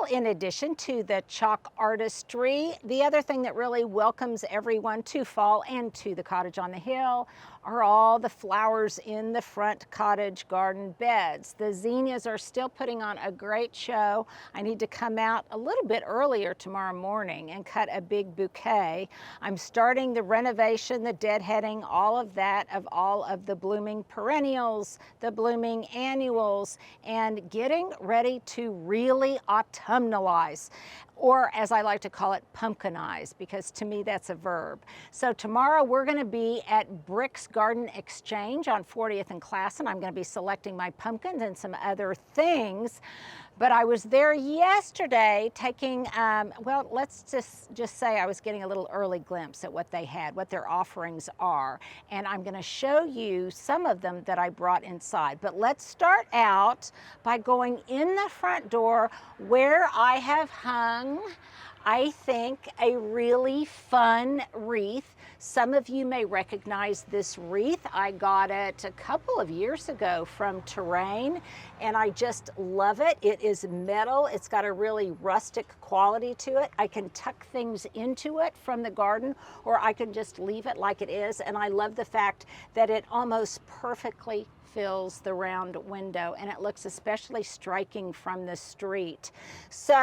Well, in addition to the chalk artistry, the other thing that really welcomes everyone to fall and to the cottage on the hill are all the flowers in the front cottage garden beds. The zinnias are still putting on a great show. I need to come out a little bit earlier tomorrow morning and cut a big bouquet. I'm starting the renovation, the deadheading, all of that, of all of the blooming perennials, the blooming annuals, and getting ready to really autumnalize, or as I like to call it, pumpkinize, because to me that's a verb. So tomorrow we're going to be at Brick's Garden Exchange on 40th and Classen. I'm going to be selecting my pumpkins and some other things. But I was there yesterday taking, well, let's just say I was getting a little early glimpse at what they had, what their offerings are. And I'm going to show you some of them that I brought inside. But let's start out by going in the front door where I have hung, I think, a really fun wreath. Some of you may recognize this wreath. I got it a couple of years ago from Terrain, and I just love it. It is metal. It's got a really rustic quality to it. I can tuck things into it from the garden, or I can just leave it like it is. And I love the fact that it almost perfectly fills the round window, and it looks especially striking from the street. So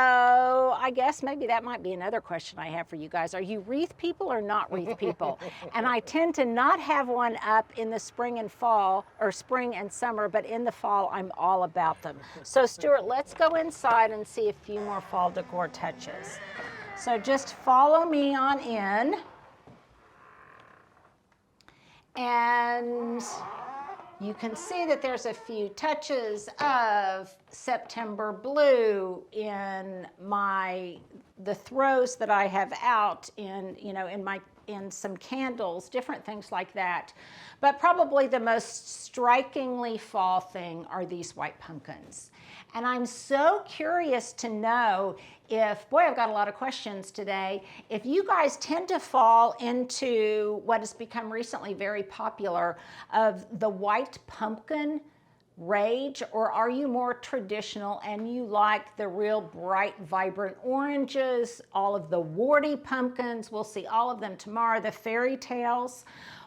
I guess maybe that might be another question I have for you guys. Are you wreath people or not wreath people? And I tend to not have one up in the spring and fall, or spring and summer, but in the fall I'm all about them. So Stuart, let's go inside and see a few more fall decor touches. So just follow me on in. And you can see that there's a few touches of September blue in the throws that I have out in, in some candles, different things like that. But probably the most strikingly fall thing are these white pumpkins. And I'm so curious to know if, boy, I've got a lot of questions today, if you guys tend to fall into what has become recently very popular of the white pumpkin rage, or are you more traditional and you like the real bright, vibrant oranges, all of the warty pumpkins? We'll see all of them tomorrow, the fairy tales.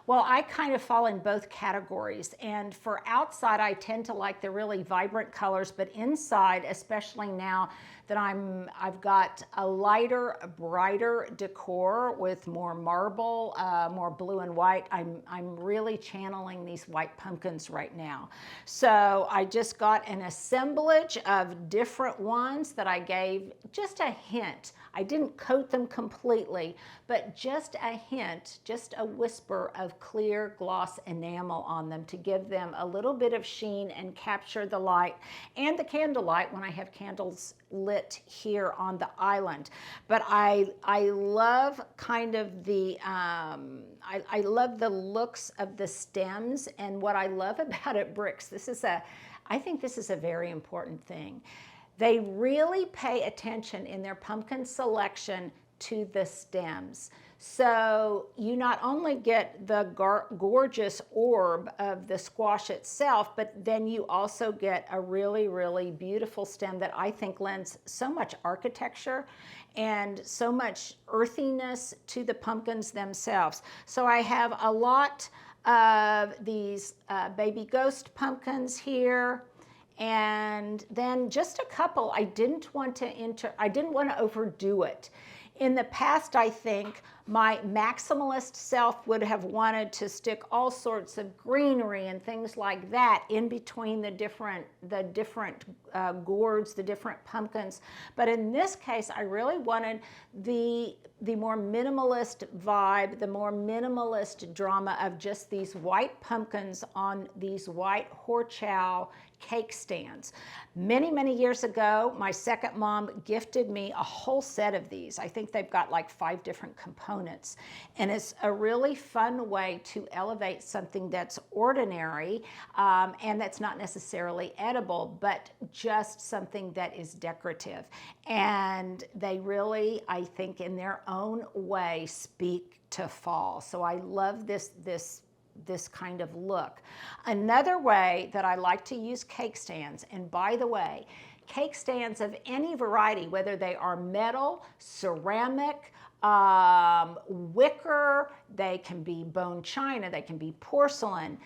Well, I kind of fall in both categories, and for outside I tend to like the really vibrant colors, but inside, especially now that I've got a lighter, brighter decor with more marble, more blue and white, I'm really channeling these white pumpkins right now. So I just got an assemblage of different ones that I gave just a hint. I didn't coat them completely, but just a hint, just a whisper of clear gloss enamel on them to give them a little bit of sheen and capture the light and the candlelight when I have candles lit here on the island. But I love kind of the, I love the looks of the stems, and what I love about it, Bricks, I think this is a very important thing. They really pay attention in their pumpkin selection to the stems. So you not only get the gorgeous orb of the squash itself, but then you also get a really, really beautiful stem that I think lends so much architecture and so much earthiness to the pumpkins themselves. So I have a lot of these baby ghost pumpkins here. And then just a couple, I didn't want to overdo it. In the past, I think my maximalist self would have wanted to stick all sorts of greenery and things like that in between the different gourds, the different pumpkins. But in this case, I really wanted the more minimalist vibe, the more minimalist drama of just these white pumpkins on these white horchow cake stands. Many, many years ago, my second mom gifted me a whole set of these. I think they've got like 5 different components. And it's a really fun way to elevate something that's ordinary and that's not necessarily edible, but just something that is decorative. And they really, I think, in their own way, speak to fall. So I love this kind of look. Another way that I like to use cake stands, and by the way, cake stands of any variety, whether they are metal, ceramic, wicker, they can be bone china, they can be porcelain,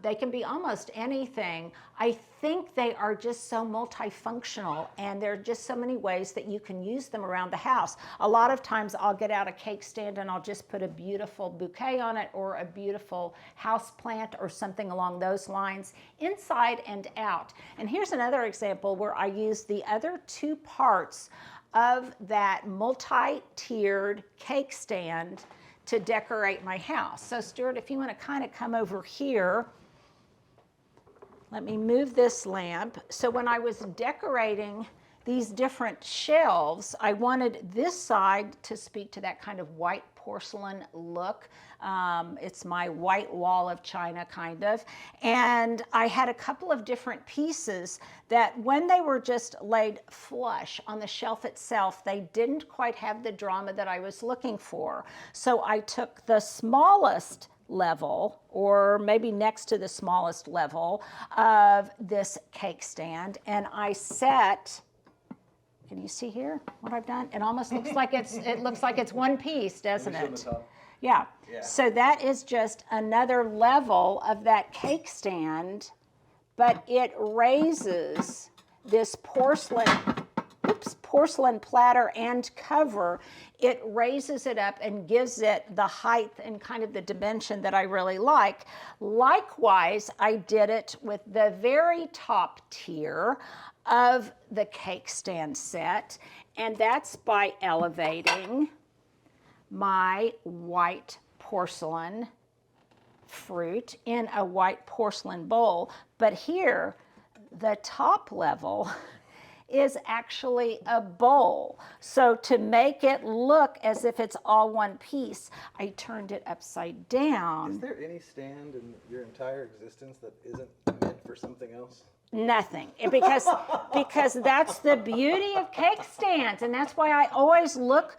they can be almost anything. I think they are just so multifunctional, and there are just so many ways that you can use them around the house. A lot of times I'll get out a cake stand and I'll just put a beautiful bouquet on it, or a beautiful house plant or something along those lines, inside and out. And here's another example where I use the other two parts of that multi-tiered cake stand to decorate my house. So Stuart, if you want to kind of come over here, let me move this lamp. So when I was decorating these different shelves, I wanted this side to speak to that kind of white porcelain look. It's my white wall of china, kind of. And I had a couple of different pieces that when they were just laid flush on the shelf itself, they didn't quite have the drama that I was looking for. So I took the smallest level, or maybe next to the smallest level of this cake stand, and I set, can you see here what I've done? It almost looks like it looks like it's one piece, doesn't it? Yeah. So that is just another level of that cake stand, but it raises this porcelain platter and cover. It raises it up and gives it the height and kind of the dimension that I really like. Likewise, I did it with the very top tier of the cake stand set, and that's by elevating my white porcelain fruit in a white porcelain bowl. But here, the top level is actually a bowl. So to make it look as if it's all one piece, I turned it upside down. Is there any stand in your entire existence that isn't meant for something else? Nothing, because that's the beauty of cake stands, and that's why I always look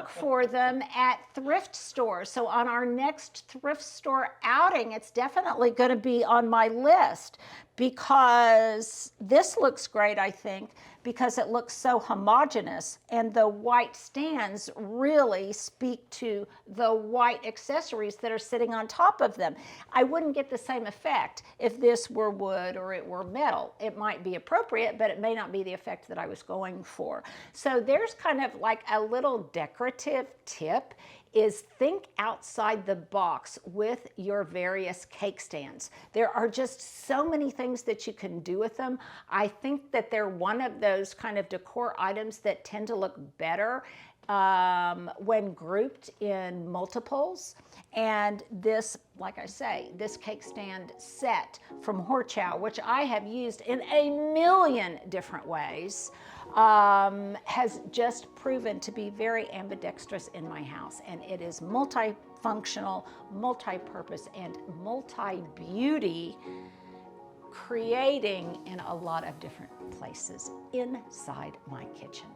for them at thrift stores. So on our next thrift store outing, it's definitely going to be on my list, because this looks great, I think, because it looks so homogeneous, and the white stands really speak to the white accessories that are sitting on top of them. I wouldn't get the same effect if this were wood or it were metal. It might be appropriate, but it may not be the effect that I was going for. So there's kind of like a little decorative tip, is think outside the box with your various cake stands. There are just so many things that you can do with them. I think that they're one of those kind of decor items that tend to look better when grouped in multiples. And this, like I say, this cake stand set from Horchow, which I have used in a million different ways, has just proven to be very ambidextrous in my house. And it is multifunctional, multi-purpose, and multi-beauty, creating in a lot of different places inside my kitchen.